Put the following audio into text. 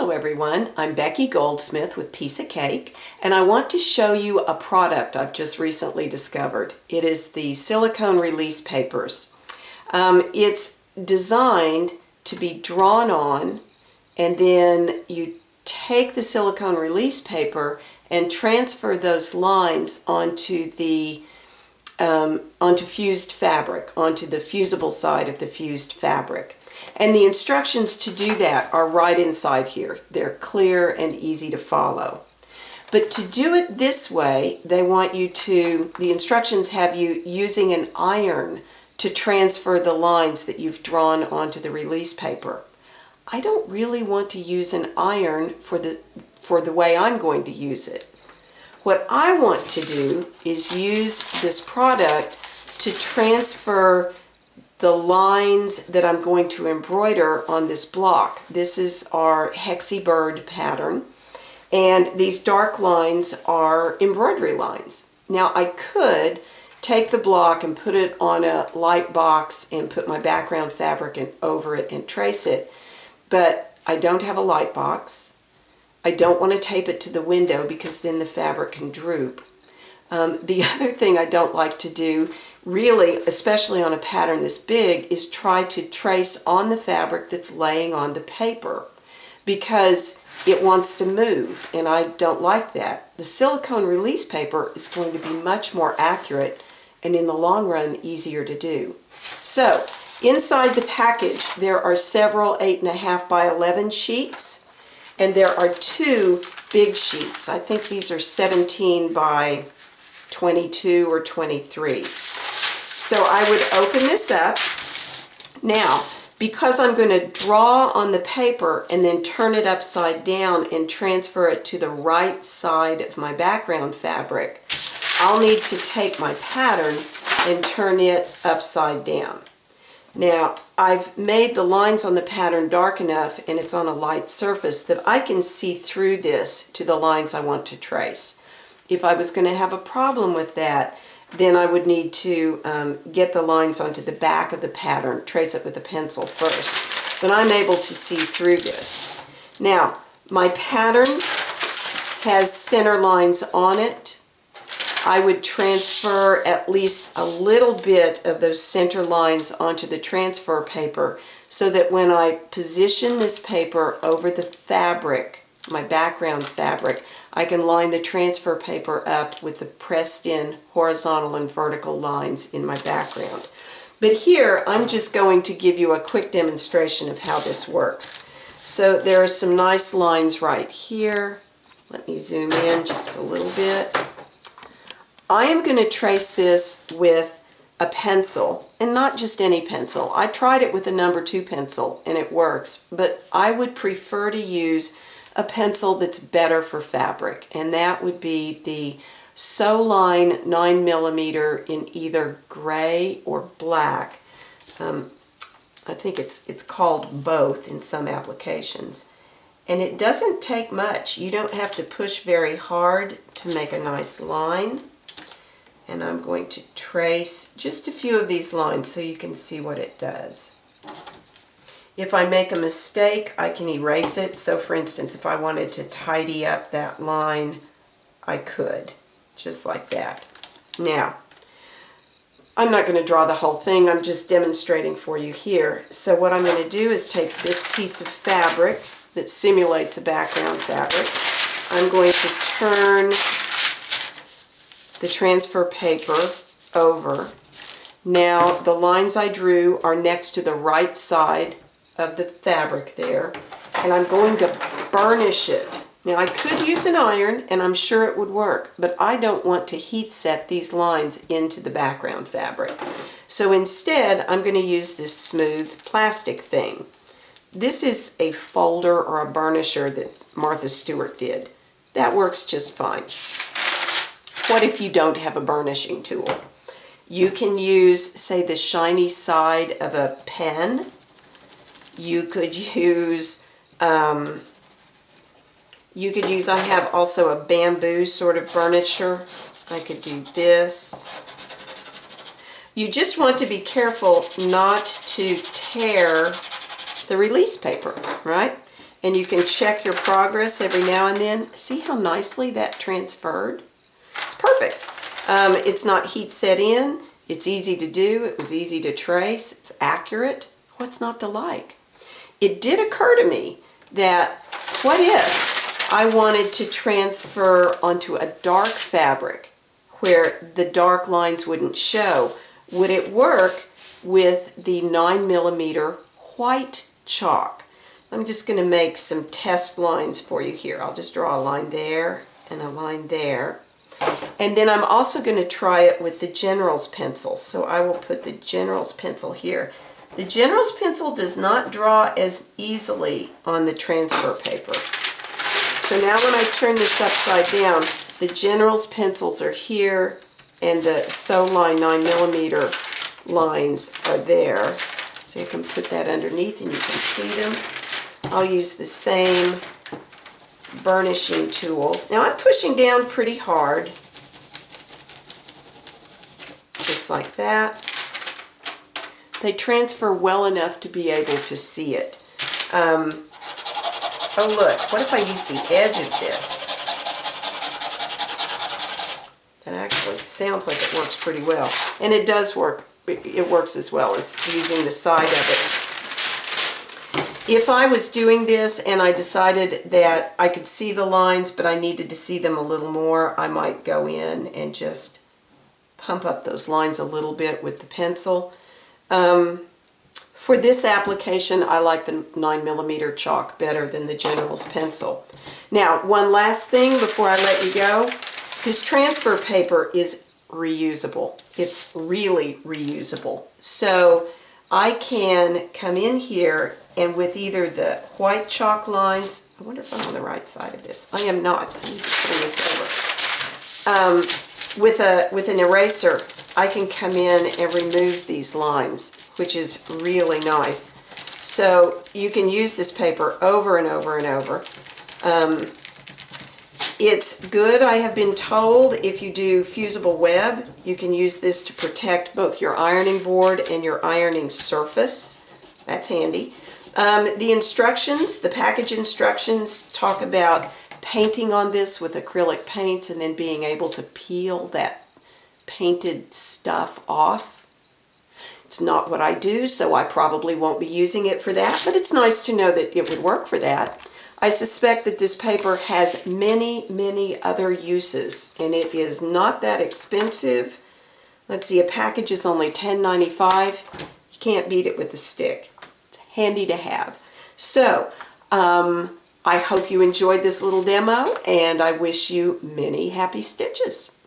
Hello everyone, I'm Becky Goldsmith with Piece of Cake, and I want to show you a product I've just recently discovered. It is the silicone release papers. It's designed to be drawn on, and then you take the silicone release paper and transfer those lines onto the onto fused fabric, onto the fusible side of the fused fabric. And the instructions to do that are right inside here. They're clear and easy to follow. But to do it this way, they want you to, the instructions have you using an iron to transfer the lines that you've drawn onto the release paper. I don't really want to use an iron for the way I'm going to use it. What I want to do is use this product to transfer the lines that I'm going to embroider on this block. This is our hexy bird pattern, and these dark lines are embroidery lines. Now I could take the block and put it on a light box and put my background fabric over it and trace it, but I don't have a light box. I don't want to tape it to the window because then the fabric can droop. The other thing I don't like to do, really, especially on a pattern this big, is try to trace on the fabric that's laying on the paper because it wants to move, and I don't like that. The silicone release paper is going to be much more accurate and in the long run easier to do. So inside the package there are several 8.5 by 11 sheets, and there are two big sheets. I think these are 17 by 22 or 23. So I would open this up. Now, because I'm going to draw on the paper and then turn it upside down and transfer it to the right side of my background fabric, I'll need to take my pattern and turn it upside down. Now, I've made the lines on the pattern dark enough, and it's on a light surface, that I can see through this to the lines I want to trace. If I was going to have a problem with that, then I would need to get the lines onto the back of the pattern, trace it with a pencil first. But I'm able to see through this. Now, my pattern has center lines on it. I would transfer at least a little bit of those center lines onto the transfer paper so that when I position this paper over the fabric, my background fabric, I can line the transfer paper up with the pressed in horizontal and vertical lines in my background. But here I'm just going to give you a quick demonstration of how this works. So there are some nice lines right here. Let me zoom in just a little bit. I am going to trace this with a pencil, and not just any pencil. I tried it with a number 2 pencil and it works, but I would prefer to use a pencil that's better for fabric, and that would be the Soline 9mm in either gray or black. I think it's called both in some applications. And it doesn't take much. You don't have to push very hard to make a nice line. And I'm going to trace just a few of these lines so you can see what it does. If I make a mistake, I can erase it. So for instance, if I wanted to tidy up that line, I could, just like that. Now, I'm not going to draw the whole thing, I'm just demonstrating for you here. So what I'm going to do is take this piece of fabric that simulates a background fabric. I'm going to turn the transfer paper over. Now, the lines I drew are next to the right side of the fabric there, and I'm going to burnish it. Now I could use an iron and I'm sure it would work, but I don't want to heat set these lines into the background fabric. So instead I'm going to use this smooth plastic thing. This is a folder or a burnisher that Martha Stewart did. That works just fine. What if you don't have a burnishing tool? You can use, say, the shiny side of a pen. You could use, I have also a bamboo sort of burnisher. I could do this. You just want to be careful not to tear the release paper, right? and you can check your progress every now and then. See how nicely that transferred? It's perfect. It's not heat set in. It's easy to do. It was easy to trace. It's accurate. What's not to like? It did occur to me that what if I wanted to transfer onto a dark fabric where the dark lines wouldn't show? Would it work with the 9mm white chalk? I'm just going to make some test lines for you here. I'll just draw a line there and a line there. And then I'm also going to try it with the General's pencil. So I will put the General's pencil here. The General's pencil does not draw as easily on the transfer paper. So now when I turn this upside down, the General's pencils are here and the sew line 9mm lines are there. So you can put that underneath and you can see them. I'll use the same burnishing tools. Now I'm pushing down pretty hard, just like that. They transfer well enough to be able to see it. Oh look, what if I use the edge of this? That actually sounds like it works pretty well. And it does work. It works as well as using the side of it. If I was doing this and I decided that I could see the lines but I needed to see them a little more, I might go in and just pump up those lines a little bit with the pencil. For this application, I like the 9mm chalk better than the General's pencil. Now, one last thing before I let you go. This transfer paper is reusable. It's really reusable. So I can come in here and with either the white chalk lines, I wonder if I'm on the right side of this. I am not. I need to turn this over. With an eraser, I can come in and remove these lines, which is really nice. So you can use this paper over and over and over. It's good, I have been told, if you do fusible web, you can use this to protect both your ironing board and your ironing surface. That's handy. The instructions, the package instructions, talk about painting on this with acrylic paints and then being able to peel that painted stuff off. It's not what I do, so I probably won't be using it for that, but it's nice to know that it would work for that. I suspect that this paper has many, many other uses, and it is not that expensive. Let's see, a package is only $10.95. You can't beat it with a stick. It's handy to have. So, I hope you enjoyed this little demo, and I wish you many happy stitches.